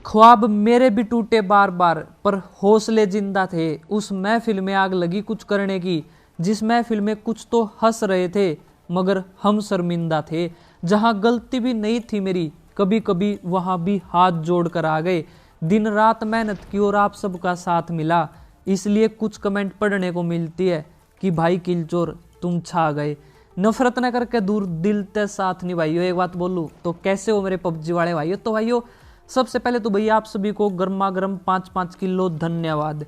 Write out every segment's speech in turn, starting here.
ख्वाब मेरे भी टूटे बार बार, पर हौसले जिंदा थे। उस महफिल में आग लगी कुछ करने की, जिस महफिल में कुछ तो हंस रहे थे मगर हम शर्मिंदा थे। जहां गलती भी नहीं थी मेरी, कभी कभी वहां भी हाथ जोड़ कर आ गए। दिन रात मेहनत की और आप सबका साथ मिला, इसलिए कुछ कमेंट पढ़ने को मिलती है कि भाई किलचोर तुम छा गए। नफरत न करके दूर दिल ते साथ निभाइयो। एक बात बोलूं तो कैसे हो मेरे पबजी वाले भाइयों? तो भाइयों सबसे पहले तो भैया आप सभी को गर्मा गर्म 5-5 किलो धन्यवाद।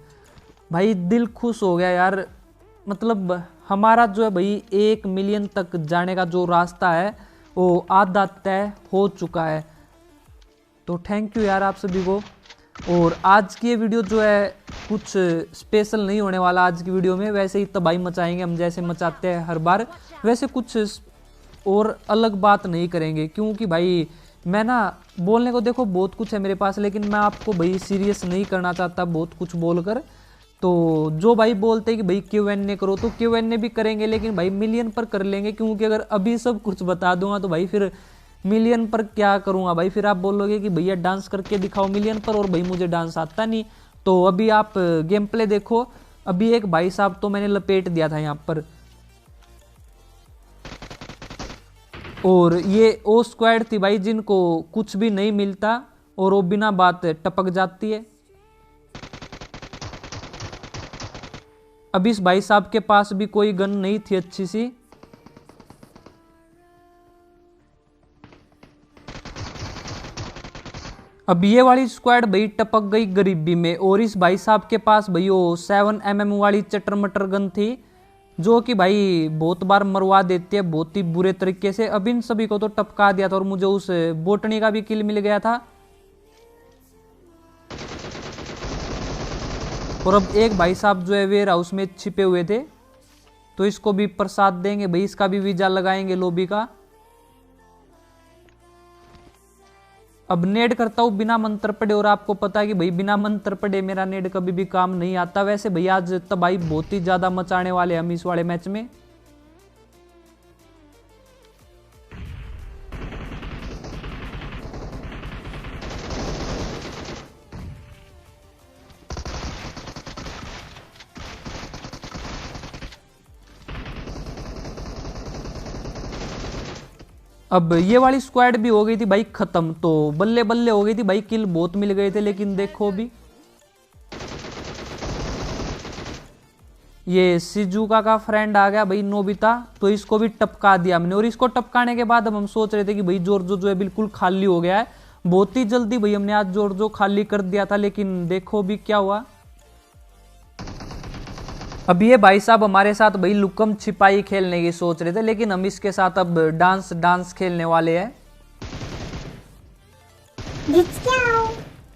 भाई दिल खुश हो गया यार। मतलब हमारा जो है भाई 1 मिलियन तक जाने का जो रास्ता है वो आधा तय हो चुका है। तो थैंक यू यार आप सभी को। और आज की ये वीडियो जो है कुछ स्पेशल नहीं होने वाला। आज की वीडियो में वैसे ही तबाही मचाएंगे हम, जैसे मचाते हैं हर बार। वैसे कुछ और अलग बात नहीं करेंगे, क्योंकि भाई मैं ना बोलने को देखो बहुत कुछ है मेरे पास, लेकिन मैं आपको भाई सीरियस नहीं करना चाहता बहुत कुछ बोलकर। तो जो भाई बोलते हैं कि भाई Q&A करो तो Q&A भी करेंगे, लेकिन भाई मिलियन पर कर लेंगे। क्योंकि अगर अभी सब कुछ बता दूंगा तो भाई फिर मिलियन पर क्या करूंगा भाई? फिर आप बोलोगे कि भैया डांस करके दिखाओ मिलियन पर, और भाई मुझे डांस आता नहीं। तो अभी आप गेम प्ले देखो। अभी एक भाई साहब तो मैंने लपेट दिया था यहाँ पर, और ये ओ स्क्वाड थी भाई जिनको कुछ भी नहीं मिलता और वो बिना बात टपक जाती है। अब इस भाई साहब के पास भी कोई गन नहीं थी अच्छी सी। अब ये वाली स्क्वाड भाई टपक गई गरीबी में, और इस भाई साहब के पास भाई वो 7mm वाली चटर मटर गन थी जो कि भाई बहुत बार मरवा देती है बहुत ही बुरे तरीके से। अब इन सभी को तो टपका दिया था और मुझे उस बोटनी का भी किल मिल गया था। और अब एक भाई साहब जो है वेयर हाउस में छिपे हुए थे, तो इसको भी प्रसाद देंगे भाई, इसका भी वीजा लगाएंगे लॉबी का। अब नेड करता हूं बिना मंत्र पढ़े, और आपको पता है कि भाई बिना मंत्र पढ़े मेरा नेड कभी भी काम नहीं आता। वैसे भैया आज तबाही बहुत ही ज्यादा मचाने वाले हम इस वाले मैच में। अब ये वाली स्क्वाड भी हो गई थी भाई खत्म, तो बल्ले बल्ले हो गई थी भाई। किल बहुत मिल गए थे, लेकिन देखो भी ये शिजुका का फ्रेंड आ गया भाई नोबिता, तो इसको भी टपका दिया हमने। और इसको टपकाने के बाद अब हम सोच रहे थे कि भाई जोरजो जो है बिल्कुल खाली हो गया है। बहुत ही जल्दी भाई हमने आज जोरजो खाली कर दिया था, लेकिन देखो भी क्या हुआ। अब ये भाई साहब हमारे साथ भाई लुकम छिपाई खेलने की सोच रहे थे, लेकिन हम इसके साथ अब डांस खेलने वाले हैं।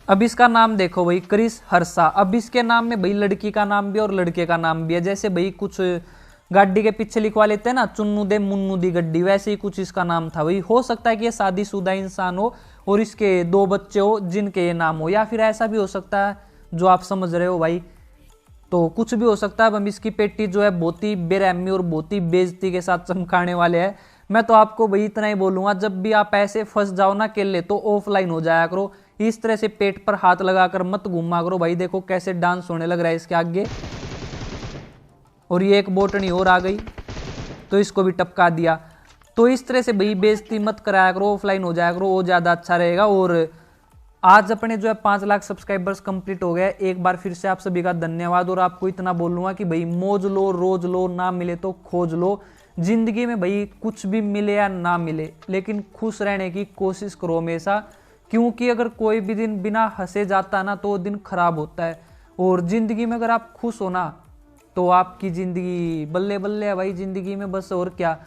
अब इसका नाम देखो भाई क्रिस हर्षा। अब इसके नाम में भाई लड़की का नाम भी और लड़के का नाम भी है। जैसे भाई कुछ गाड़ी के पीछे लिखवा लेते हैं ना चुन्नू दे मुन्नू दी गड्डी, वैसे ही कुछ इसका नाम था भाई। हो सकता है कि ये शादीशुदा इंसान हो और इसके 2 बच्चे हो जिनके ये नाम हो, या फिर ऐसा भी हो सकता है जो आप समझ रहे हो भाई। तो कुछ भी हो सकता है। अब हम इसकी पेटी जो है बहुत ही बेरहमी और बहुत ही बेइज्जती के साथ चमकाने वाले हैं। मैं तो आपको भाई इतना ही बोलूंगा, जब भी आप ऐसे फंस जाओ ना केले, तो ऑफलाइन हो जाया करो। इस तरह से पेट पर हाथ लगाकर मत घूमा करो भाई। देखो कैसे डांस होने लग रहा है इसके आगे। और ये एक बोटनी और आ गई, तो इसको भी टपका दिया। तो इस तरह से भाई बेइज्जती मत कराया करो, ऑफलाइन हो जाया करो, वो ज्यादा अच्छा रहेगा। और आज अपने जो है 5 लाख सब्सक्राइबर्स कंप्लीट हो गए। एक बार फिर से आप सभी का धन्यवाद। और आपको इतना बोलूंगा कि भाई मौज लो, रोज लो, ना मिले तो खोज लो। जिंदगी में भाई कुछ भी मिले या ना मिले, लेकिन खुश रहने की कोशिश करो हमेशा। क्योंकि अगर कोई भी दिन बिना हंसे जाता है ना, तो वो दिन खराब होता है। और जिंदगी में अगर आप खुश हो ना, तो आपकी जिंदगी बल्ले बल्ले है भाई जिंदगी में। बस और क्या,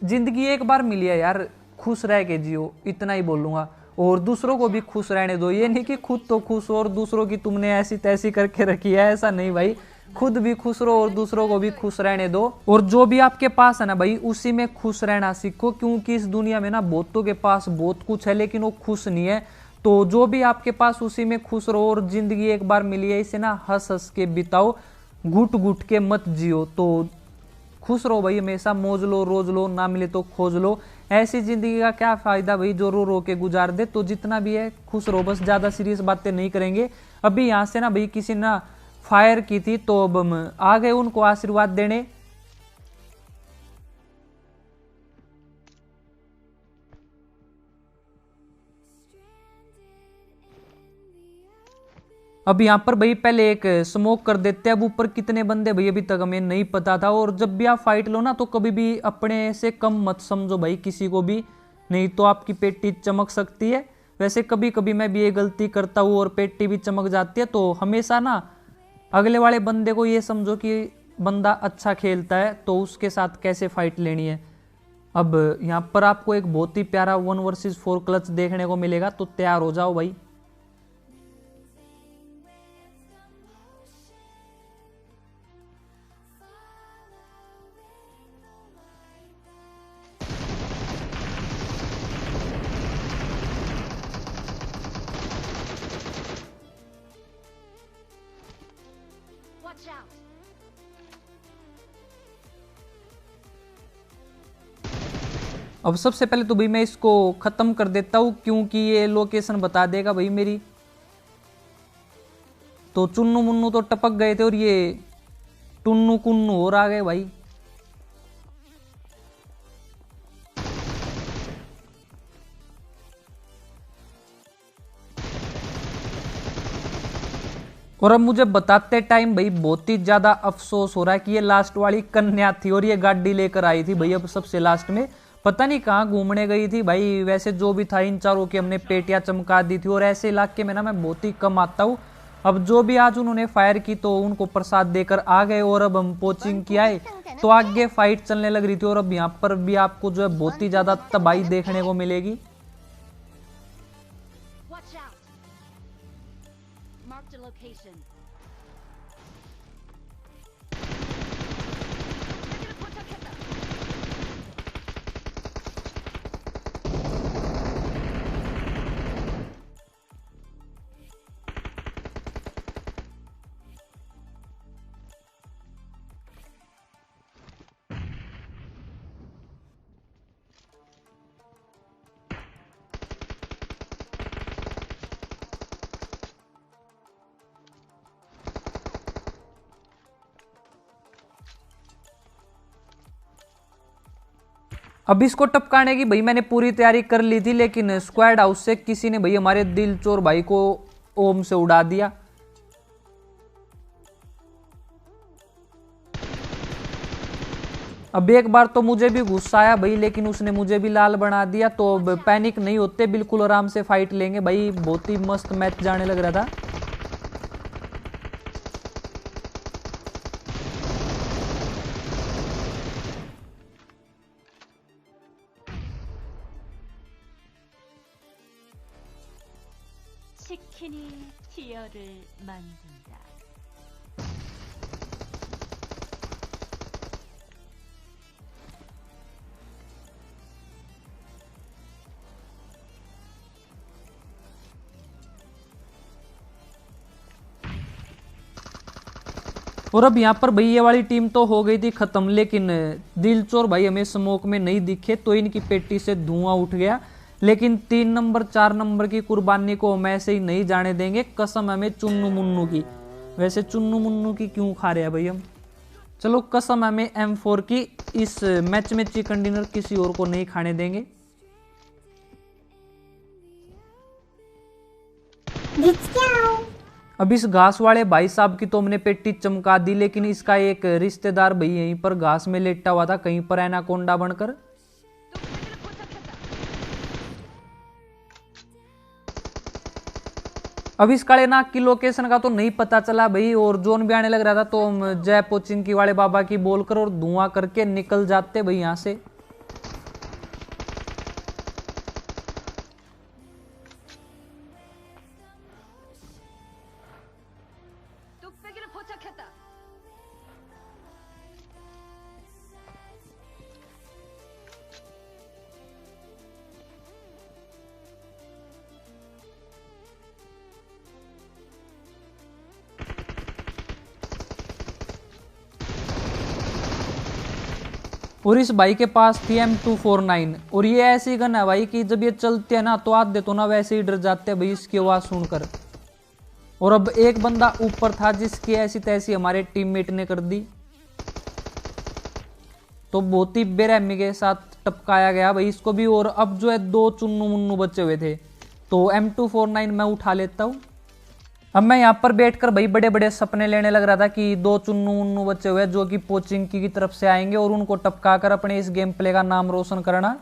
जिंदगी एक बार मिली है यार, खुश रह के जियो, इतना ही बोलूंगा। और दूसरों को भी खुश रहने दो। ये नहीं कि खुद तो खुश हो और दूसरों की तुमने ऐसी तैसी करके रखी है, ऐसा नहीं भाई। खुद भी खुश रहो और दूसरों को भी खुश रहने दो। और जो भी आपके पास है ना भाई, उसी में खुश रहना सीखो। क्योंकि इस दुनिया में ना बहुतों के पास बहुत कुछ है, लेकिन वो खुश नहीं है। तो जो भी आपके पास उसी में खुश रहो। और जिंदगी एक बार मिली है, इसे ना हंस हंस के बिताओ, घुट घुट के मत जियो। तो खुश रहो भाई हमेशा, मौज लो, रोज लो, ना मिले तो खोज लो। ऐसी जिंदगी का क्या फायदा भाई जो रो रो के गुजार दे। तो जितना भी है खुश रहो बस, ज्यादा सीरियस बातें नहीं करेंगे। अभी यहाँ से ना भाई किसी ने फायर की थी तो अब हम आ गए उनको आशीर्वाद देने। अब यहाँ पर भाई पहले एक स्मोक कर देते हैं। अब ऊपर कितने बंदे भाई अभी तक हमें नहीं पता था। और जब भी आप फाइट लो ना तो कभी भी अपने से कम मत समझो भाई किसी को भी, नहीं तो आपकी पेटी चमक सकती है। वैसे कभी कभी मैं भी ये गलती करता हूँ और पेटी भी चमक जाती है। तो हमेशा ना अगले वाले बंदे को ये समझो कि बंदा अच्छा खेलता है तो उसके साथ कैसे फाइट लेनी है। अब यहाँ पर आपको एक बहुत ही प्यारा 1 वर्सेस 4 क्लच देखने को मिलेगा, तो तैयार हो जाओ भाई। Watch out! अब सबसे पहले तो भाई मैं इसको खत्म कर देता हूँ क्योंकि ये लोकेशन बता देगा भाई मेरी। तो चुन्नू मुन्नू तो टपक गए थे और ये टुन्नू कुन्नू और आ गए भाई। और अब मुझे बताते टाइम भाई बहुत ही ज्यादा अफसोस हो रहा है कि ये लास्ट वाली कन्या थी और ये गाड़ी लेकर आई थी भाई। अब सबसे लास्ट में पता नहीं कहाँ घूमने गई थी भाई। वैसे जो भी था इन चारों की हमने पेटियां चमका दी थी। और ऐसे इलाके में ना मैं बहुत ही कम आता हूँ। अब जो भी आज उन्होंने फायर की तो उनको प्रसाद देकर आ गए। और अब हम कोचिंग की आए तो आगे फाइट चलने लग रही थी। और अब यहाँ पर भी आपको जो है बहुत ही ज्यादा तबाही देखने को मिलेगी। Watch out! Marked a location. अब इसको टपकाने की भाई मैंने पूरी तैयारी कर ली थी, लेकिन स्क्वाड हाउस से किसी ने भाई हमारे दिल चोर भाई को ओम से उड़ा दिया। अब एक बार तो मुझे भी गुस्सा आया भाई, लेकिन उसने मुझे भी लाल बना दिया। तो अब पैनिक नहीं होते, बिल्कुल आराम से फाइट लेंगे भाई। बहुत ही मस्त मैच जाने लग रहा था। 치킨이 티어를 만든다. और अब यहाँ पर भाई ये वाली टीम तो हो गई थी खत्म, लेकिन दिलचोर भाई हमें स्मोक में नहीं दिखे तो इनकी पेटी से धुआं उठ गया। लेकिन 3 नंबर 4 नंबर की कुर्बानी को हम ऐसे ही नहीं जाने देंगे, कसम हमें चुन्नू मुन्नू की। वैसे चुन्नू मुन्नू की क्यों खा रहे हैं भाई हम, चलो कसम हमें M4 की। इस मैच में चिकन डिनर किसी और को नहीं खाने देंगे। अब इस घास वाले भाई साहब की तो हमने पेटी चमका दी, लेकिन इसका एक रिश्तेदार भाई यहीं पर घास में लेटा हुआ था, कहीं पर एनाकोंडा बनकर। अब इस काले नाग की लोकेशन का तो नहीं पता चला भाई, और जोन भी आने लग रहा था तो हम जय पोचिंकी वाले बाबा की बोलकर और धुआं करके निकल जाते भाई यहाँ से। 뚝배기를 포착했다. और इस भाई के पास थी M249 और ये ऐसी गन है भाई कि जब ये चलते हैं ना तो आधे तो ना वैसे ही डर जाते हैं भाई इसकी आवाज सुनकर। और अब एक बंदा ऊपर था जिसकी ऐसी तैसी हमारे टीममेट ने कर दी, तो बहुत ही बेरहमी के साथ टपकाया गया भाई इसको भी। और अब जो है 2 चुन्नू मुन्नू बचे हुए थे, तो M249 मैं उठा लेता हूँ। अब मैं यहाँ पर बैठकर भाई बड़े बड़े सपने लेने लग रहा था कि 2 चुन्नू मुन्नू बचे हुए जो कि पोचिंग की तरफ से आएंगे और उनको टपका कर अपने इस गेम प्ले का नाम रोशन करना।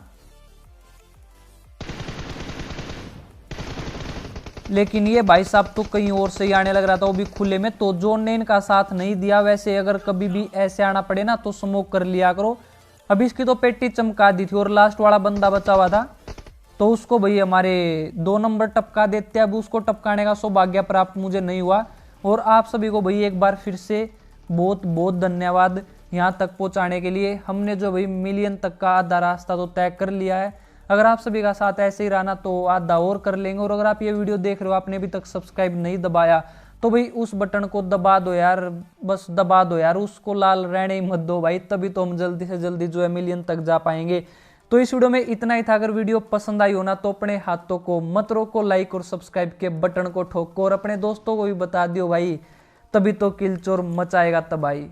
लेकिन ये भाई साहब तो कहीं और से ही आने लग रहा था, वो भी खुले में। तो जोन ने इनका साथ नहीं दिया। वैसे अगर कभी भी ऐसे आना पड़े ना तो स्मोक कर लिया करो। अब इसकी तो पेटी चमका दी थी और लास्ट वाला बंदा बचा हुआ था, तो उसको भाई हमारे 2 नंबर टपका देते। अब उसको टपकाने का सौभाग्य प्राप्त मुझे नहीं हुआ। और आप सभी को भाई एक बार फिर से बहुत बहुत धन्यवाद यहाँ तक पहुँचाने के लिए। हमने जो भाई मिलियन तक का आधा रास्ता तो तय कर लिया है। अगर आप सभी का साथ ऐसे ही रहना तो आधा और कर लेंगे। और अगर आप ये वीडियो देख रहे हो, आपने अभी तक सब्सक्राइब नहीं दबाया, तो भाई उस बटन को दबा दो यार, बस दबा दो यार, उसको लाल रहने ही मत दो भाई, तभी तो हम जल्दी से जल्दी जो है मिलियन तक जा पाएंगे। तो इस वीडियो में इतना ही था। अगर वीडियो पसंद आई हो ना तो अपने हाथों को मत रोको, लाइक और सब्सक्राइब के बटन को ठोको और अपने दोस्तों को भी बता दियो भाई, तभी तो किलचोर मचाएगा तबाही।